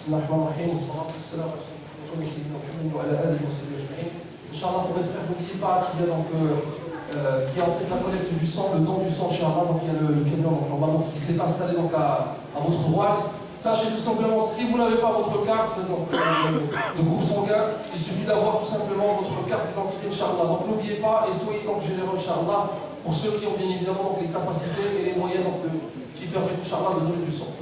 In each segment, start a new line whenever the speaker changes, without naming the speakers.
بسم الله الرحمن الرحيم والصلاة والسلام على سيدنا محمد وعلى آله وصحبه أجمعين. Inch'Allah, pour les frères, n'oubliez pas qu'il y a donc qui a en fait la collecte du sang, le don du sang, Inch'Allah, donc il y a le camion donc, normalement qui s'est installé donc à votre droite. Sachez tout simplement, si vous n'avez pas votre carte donc, de groupe sanguin, il suffit d'avoir tout simplement votre carte d'identité, Inch'Allah. Donc n'oubliez pas et soyez donc généreux, Inch'Allah, pour ceux qui ont bien évidemment donc, les capacités et les moyens donc, qui permettent, Inch'Allah, de donner du sang.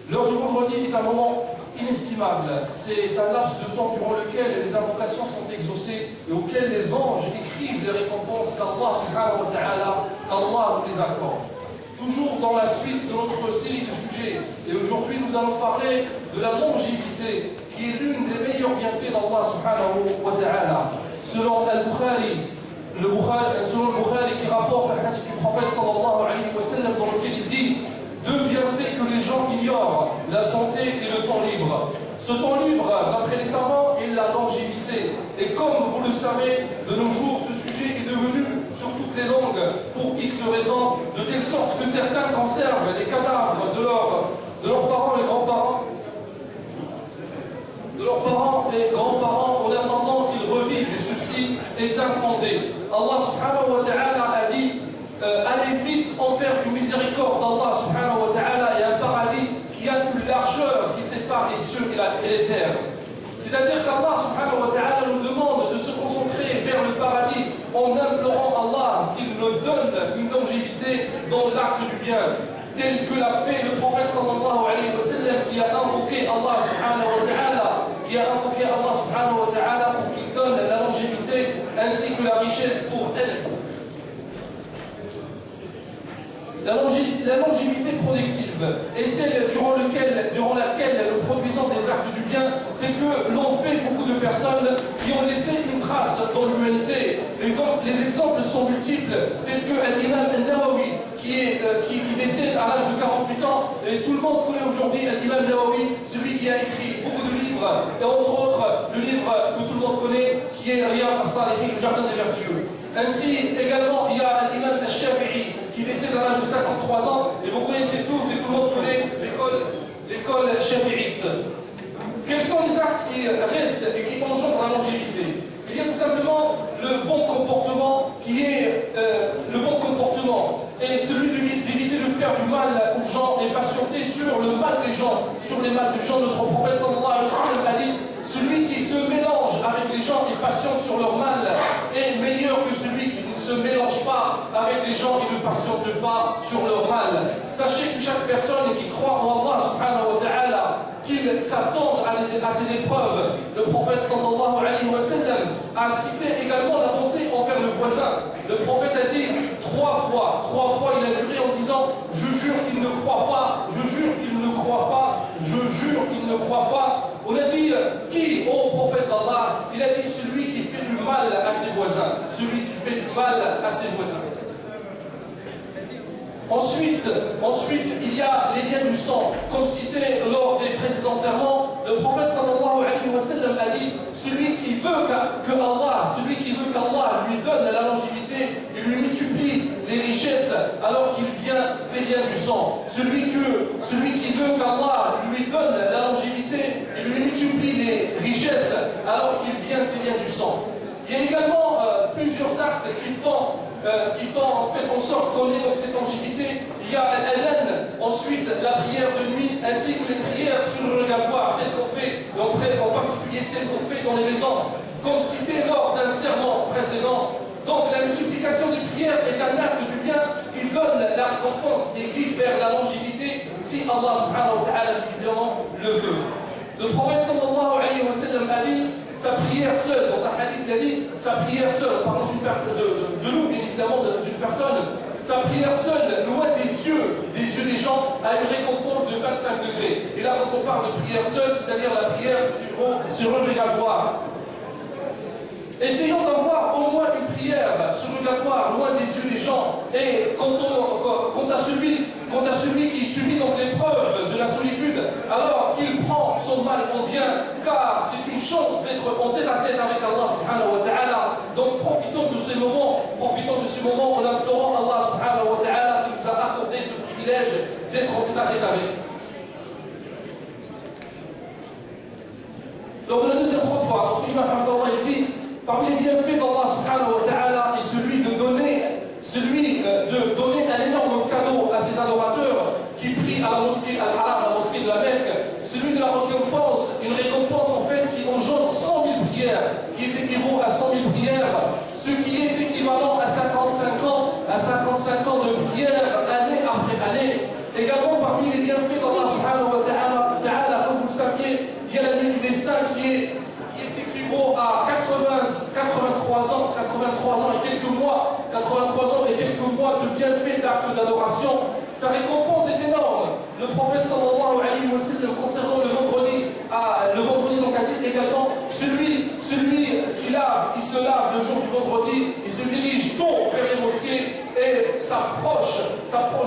L'heure du vendredi est un moment inestimable. C'est un laps de temps durant lequel les invocations sont exaucées et auquel les anges écrivent les récompenses qu'Allah subhanahu wa ta'ala, Allah nous les accorde. Toujours dans la suite de notre série de sujets, et aujourd'hui nous allons parler de la longévité, qui est l'une des meilleurs bienfaits d'Allah subhanahu wa ta'ala. Selon Al-Bukhari, selon Al-Bukhari qui rapporte un hadith du prophète sallallahu alayhi wa sallam dans lequel il dit deux bienfaits que les gens ignorent, la santé et le temps libre. Ce temps libre, d'après les savants, est la longévité. Et comme vous le savez, de nos jours, ce sujet est devenu sur toutes les langues pour X raisons, de telle sorte que certains conservent les cadavres de leurs parents et grands-parents, en attendant qu'ils revivent, et ceci est infondé. Allah subhanahu wa ta'ala a dit allez vite envers une miséricorde d'Allah subhanahu wa ta'ala et un paradis qui a une largeur qui sépare les cieux et les terres. C'est-à-dire qu'Allah subhanahu wa ta'ala nous demande de se concentrer vers le paradis en implorant Allah qu'il nous donne une longévité dans l'acte du bien, tel que l'a fait le prophète sallallahu alayhi wa sallam qui a invoqué Allah subhanahu wa ta'ala pour qu'il donne la longévité ainsi que la richesse pour elle. La longévité productive est celle durant laquelle nous produisons des actes du bien, tel que l'ont fait beaucoup de personnes qui ont laissé une trace dans l'humanité. Les exemples sont multiples, tels que l'imam al-Nawawi, qui décède à l'âge de 48 ans, et tout le monde connaît aujourd'hui l'imam al-Nawawi, celui qui a écrit beaucoup de livres, et entre autres le livre que tout le monde connaît, qui est Riyad as-Salihin, le jardin des vertueux. Ainsi, également, il y a l'imam al-Shafi'i qui décède à l'âge de 53 ans, et vous connaissez tous, et tout le monde connaît l'école shafi'ite. Quels sont les actes qui restent et qui engendrent la longévité? Il y a tout simplement le bon comportement qui est le bon comportement, et celui d'éviter de faire du mal aux gens et patienter sur le mal des gens, sur les mal des gens. Notre prophète sallallahu alayhi wa sallam a dit celui qui se mélange avec les gens et patiente sur leur mal est meilleur que celui qui ne se mélange pas avec les gens et ne patiente pas sur leur mal. Sachez que chaque personne qui croit en Allah subhanahu wa ta'ala, qu'il s'attende à ces épreuves. Le prophète sallallahu alayhi wa sallam a cité également la bonté envers le voisin. Le prophète a dit trois fois il a juré en disant je jure qu'il ne croit pas, je jure qu'il ne croit pas, je jure qu'il ne croit pas. On a dit qui, ô prophète d'Allah? Il a dit celui qui fait du mal à ses voisins, celui qui fait du mal à ses voisins. Ensuite, il y a les liens du sang. Comme cité lors des précédents sermons, le prophète sallallahu alayhi wa sallam a dit celui qui veut qu'Allah lui donne la longévité, il lui multiplie les richesses alors qu'il vient ses liens du sang. Celui qui veut qu'Allah lui donne la longévité, il lui multiplie les richesses alors qu'il vient ses liens du sang. Il y a également plusieurs actes qui font en fait en sorte qu'on ait donc cette longévité. Il y a l'adhan, ensuite la prière de nuit, ainsi que les prières sur le régatoire, celles qu'on fait, en particulier celles qu'on fait dans les maisons, comme cité lors d'un sermon précédent. Donc la multiplication des prières est un acte du bien qui donne la récompense et guide vers la longévité si Allah subhanahu wa ta'ala évidemment le veut. Le prophète sallallahu alayhi wa sallam a dit sa prière seule, dans un hadith il a dit sa prière seule, parlons d'une personne, de nous bien évidemment, d'une personne, sa prière seule, loin des yeux des gens, a une récompense de 25 degrés. Et là quand on parle de prière seule, c'est-à-dire la prière sur le régatoire. Essayons d'avoir au moins une prière surrogatoire, loin des yeux des gens. Et quant à celui qui subit donc l'épreuve de la solitude, alors qu'il prend son mal en bien, car c'est une chance d'être en tête à tête avec Allah subhanahu wa ta'ala. Donc profitons de ces moments en implorant Allah subhanahu wa ta'ala qui nous a accordé ce privilège d'être en tête à tête avec. Lors de la deuxième khutbah, notre imam Hamdallah dit, parmi les bienfaits d'Allah subhanahu wa ta'ala est celui de donner un énorme cadeau à ses adorateurs qui prient à la mosquée Al-Haram, la mosquée de la Mecque, celui de la récompense, une récompense en fait qui engendre 100 000 prières, qui équivaut à 100 000 prières, ce qui est équivalent à 55 ans de prières année après année. Également parmi les bienfaits d'Allah subhanahu wa ta'ala, comme vous le saviez, il y a la nuit du destin qui équivaut à 83 ans et quelques mois, 83 ans et quelques mois de bienfaits d'actes d'adoration. Sa récompense est énorme. Le prophète sallallahu alayhi wa sallam concernant le vendredi donc a dit également celui qui il se lave le jour du vendredi, il se dirige donc vers les mosquées et s'approche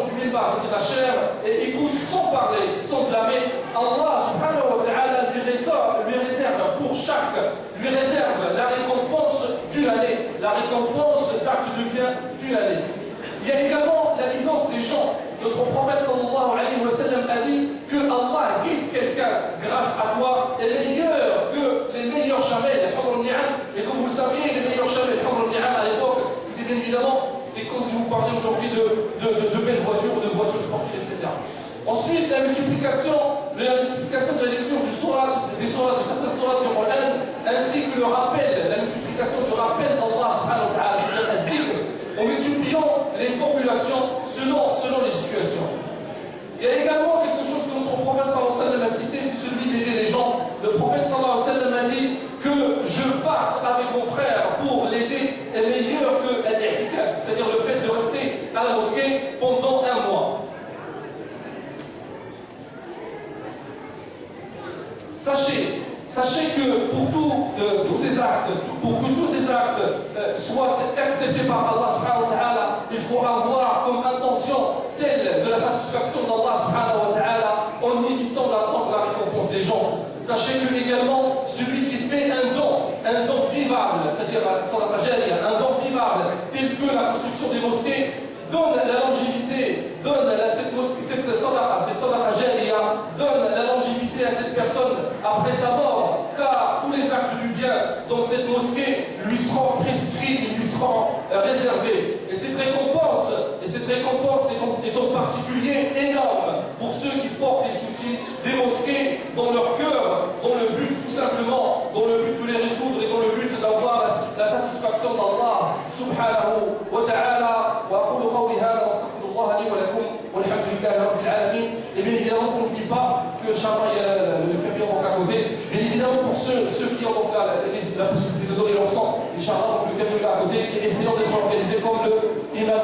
du minbar, c'est-à-dire la chair, et écoute sans parler, sans blâmer. Allah subhanahu wa ta'ala lui réserve la récompense d'une année, la récompense d'actes de bien d'une année. Il y a également la guidance des gens. Notre prophète sallallahu alayhi wa sallam a dit que Allah guide quelqu'un grâce à toi est meilleur que les meilleurs chamels, les Humr al-Ni'am. Et comme vous le saviez, les meilleurs chamels, les Humr al-Ni'am à l'époque, c'était bien évidemment, c'est comme si vous parliez aujourd'hui de belles voitures ou de voitures sportives, etc. Ensuite, la multiplication de la lecture de certaines sourates du Coran, ainsi que la multiplication du rappel d'Allah subhanahu wa ta'ala, c'est-à-dire la dhikr, en multipliant les formulations selon les situations. Il y a également quelque chose que notre prophète sallallahu alayhi wa sallam a cité, c'est celui d'aider les gens. Le prophète sallallahu alayhi wa sallam a dit que je parte avec mon frère pour l'aider est meilleur que l'i'tikaf, c'est-à-dire le fait de rester à la mosquée pendant un mois. Sachez que pour que tous ces actes soient acceptés par Allah subhanahu wa ta'ala, il faut avoir comme intention celle de la satisfaction d'Allah subhanahu wa ta'ala en évitant d'attendre la récompense des gens. Sachez que également celui qui fait un don vivable, c'est-à-dire un don vivable tel que la construction des mosquées, donne la longévité, cette sadaqa jariya, donne la longévité à cette personne après sa mort, car tous les actes du bien dans cette mosquée lui seront prescrits, lui seront réservés. Et cette récompense est en particulier énorme pour ceux qui portent les soucis des mosquées dans leur cœur, dans le but tout simplement, dans le but de les résoudre et dans le but d'avoir la satisfaction d'Allah subhanahu wa ta'ala. Et bien évidemment, on ne dit pas que Inch'Allah, il y a le café à côté. Bien évidemment, pour ceux qui ont donc la possibilité de donner leur sang, Inch'Allah, le café à côté, et essayons d'être organisés comme le imam